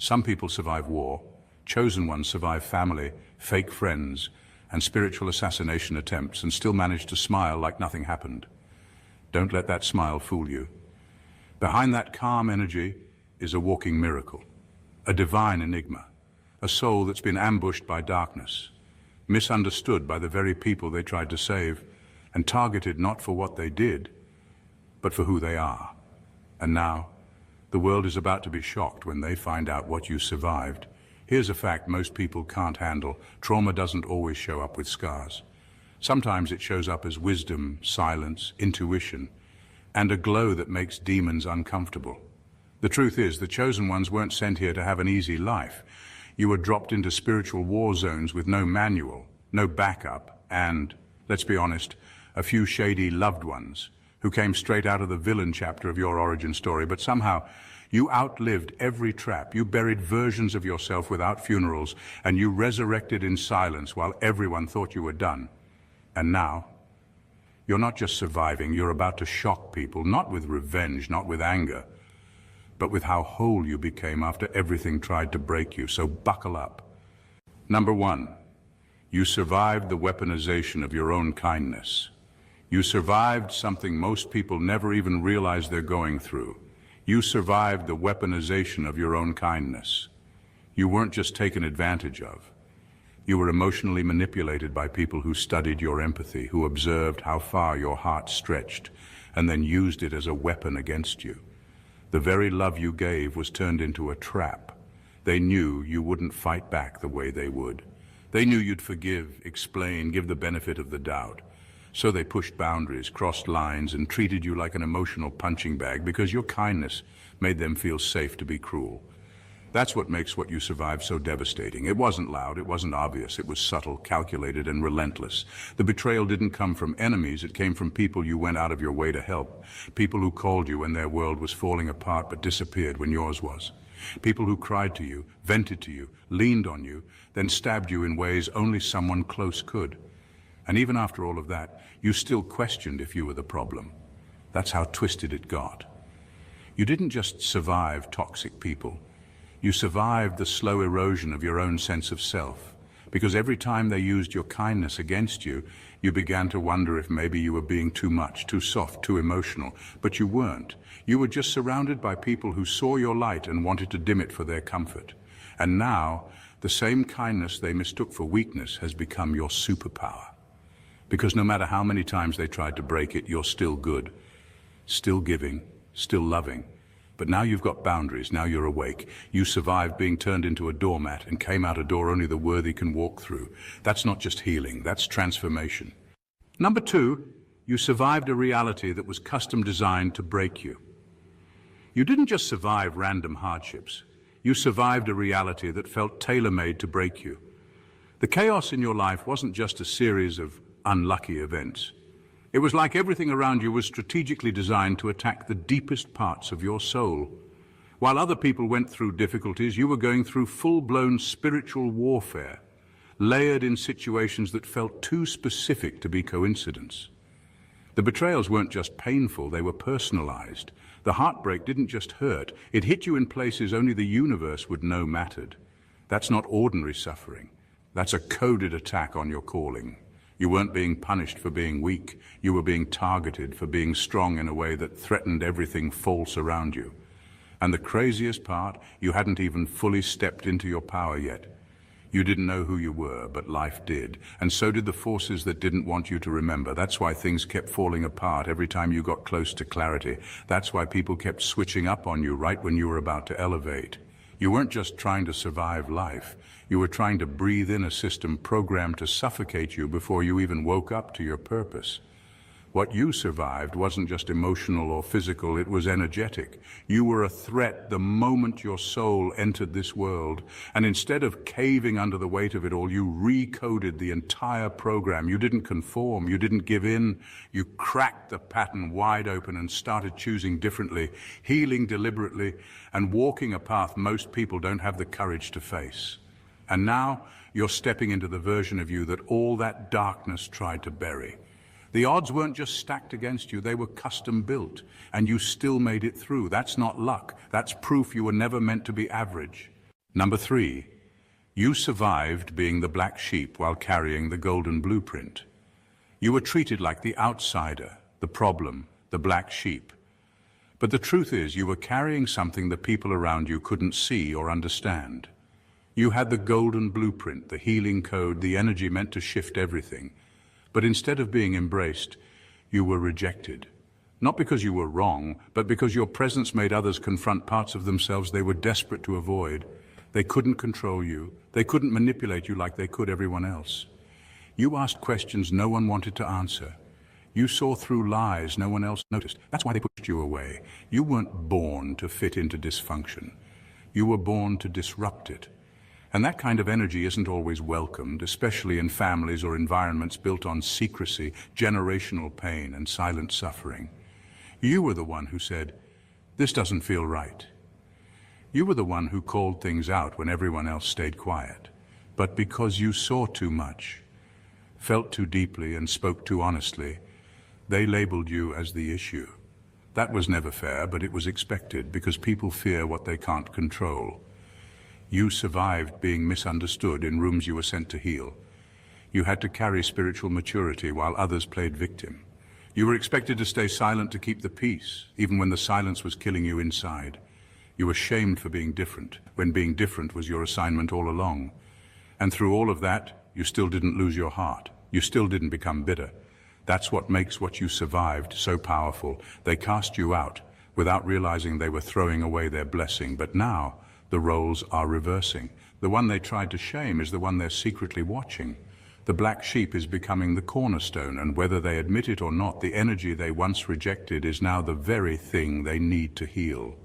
Some people survive war, chosen ones survive family, fake friends, and spiritual assassination attempts and still manage to smile like nothing happened. Don't let that smile fool you. Behind that calm energy is a walking miracle, a divine enigma, a soul that's been ambushed by darkness, misunderstood by the very people they tried to save, and targeted not for what they did, but for who they are. And now, the world is about to be shocked when they find out what you survived. Here's a fact most people can't handle. Trauma doesn't always show up with scars. Sometimes it shows up as wisdom, silence, intuition, and a glow that makes demons uncomfortable. The truth is, the chosen ones weren't sent here to have an easy life. You were dropped into spiritual war zones with no manual, no backup, and, let's be honest, a few shady loved ones who came straight out of the villain chapter of your origin story, but somehow you outlived every trap. You buried versions of yourself without funerals, and you resurrected in silence while everyone thought you were done. And now, you're not just surviving, you're about to shock people, not with revenge, not with anger, but with how whole you became after everything tried to break you. So buckle up. Number one, you survived the weaponization of your own kindness. You survived something most people never even realize they're going through. You survived the weaponization of your own kindness. You weren't just taken advantage of. You were emotionally manipulated by people who studied your empathy, who observed how far your heart stretched, and then used it as a weapon against you. The very love you gave was turned into a trap. They knew you wouldn't fight back the way they would. They knew you'd forgive, explain, give the benefit of the doubt. So they pushed boundaries, crossed lines, and treated you like an emotional punching bag because your kindness made them feel safe to be cruel. That's what makes what you survived so devastating. It wasn't loud, it wasn't obvious, it was subtle, calculated, and relentless. The betrayal didn't come from enemies, it came from people you went out of your way to help. People who called you when their world was falling apart but disappeared when yours was. People who cried to you, vented to you, leaned on you, then stabbed you in ways only someone close could. And even after all of that, you still questioned if you were the problem. That's how twisted it got. You didn't just survive toxic people. You survived the slow erosion of your own sense of self. Because every time they used your kindness against you, you began to wonder if maybe you were being too much, too soft, too emotional. But you weren't. You were just surrounded by people who saw your light and wanted to dim it for their comfort. And now, the same kindness they mistook for weakness has become your superpower. Because no matter how many times they tried to break it, you're still good, still giving, still loving. But now you've got boundaries, now you're awake. You survived being turned into a doormat and came out a door only the worthy can walk through. That's not just healing, that's transformation. Number two, you survived a reality that was custom designed to break you. You didn't just survive random hardships. You survived a reality that felt tailor-made to break you. The chaos in your life wasn't just a series of unlucky events. It was like everything around you was strategically designed to attack the deepest parts of your soul. While other people went through difficulties, you were going through full-blown spiritual warfare, layered in situations that felt too specific to be coincidence. The betrayals weren't just painful, they were personalized. The heartbreak didn't just hurt, it hit you in places only the universe would know mattered. That's not ordinary suffering. That's a coded attack on your calling. You weren't being punished for being weak. You were being targeted for being strong in a way that threatened everything false around you. And the craziest part, you hadn't even fully stepped into your power yet. You didn't know who you were, but life did. And so did the forces that didn't want you to remember. That's why things kept falling apart every time you got close to clarity. That's why people kept switching up on you right when you were about to elevate. You weren't just trying to survive life. You were trying to breathe in a system programmed to suffocate you before you even woke up to your purpose. What you survived wasn't just emotional or physical, it was energetic. You were a threat the moment your soul entered this world, and instead of caving under the weight of it all, you recoded the entire program. You didn't conform, you didn't give in, you cracked the pattern wide open and started choosing differently, healing deliberately, and walking a path most people don't have the courage to face. And now, you're stepping into the version of you that all that darkness tried to bury. The odds weren't just stacked against you, they were custom built, and you still made it through. That's not luck, that's proof you were never meant to be average. Number 3. You survived being the black sheep while carrying the golden blueprint. You were treated like the outsider, the problem, the black sheep. But the truth is, you were carrying something the people around you couldn't see or understand. You had the golden blueprint, the healing code, the energy meant to shift everything. But instead of being embraced, you were rejected. Not because you were wrong, but because your presence made others confront parts of themselves they were desperate to avoid. They couldn't control you. They couldn't manipulate you like they could everyone else. You asked questions no one wanted to answer. You saw through lies no one else noticed. That's why they pushed you away. You weren't born to fit into dysfunction. You were born to disrupt it. And that kind of energy isn't always welcomed, especially in families or environments built on secrecy, generational pain, and silent suffering. You were the one who said, "This doesn't feel right." You were the one who called things out when everyone else stayed quiet. But because you saw too much, felt too deeply, and spoke too honestly, they labeled you as the issue. That was never fair, but it was expected because people fear what they can't control. You survived being misunderstood in rooms you were sent to heal. You had to carry spiritual maturity while others played victim. You were expected to stay silent to keep the peace, even when the silence was killing you inside. You were shamed for being different, when being different was your assignment all along. And through all of that, you still didn't lose your heart. You still didn't become bitter. That's what makes what you survived so powerful. They cast you out without realizing they were throwing away their blessing. But now, the roles are reversing. The one they tried to shame is the one they're secretly watching. The black sheep is becoming the cornerstone, and whether they admit it or not, the energy they once rejected is now the very thing they need to heal.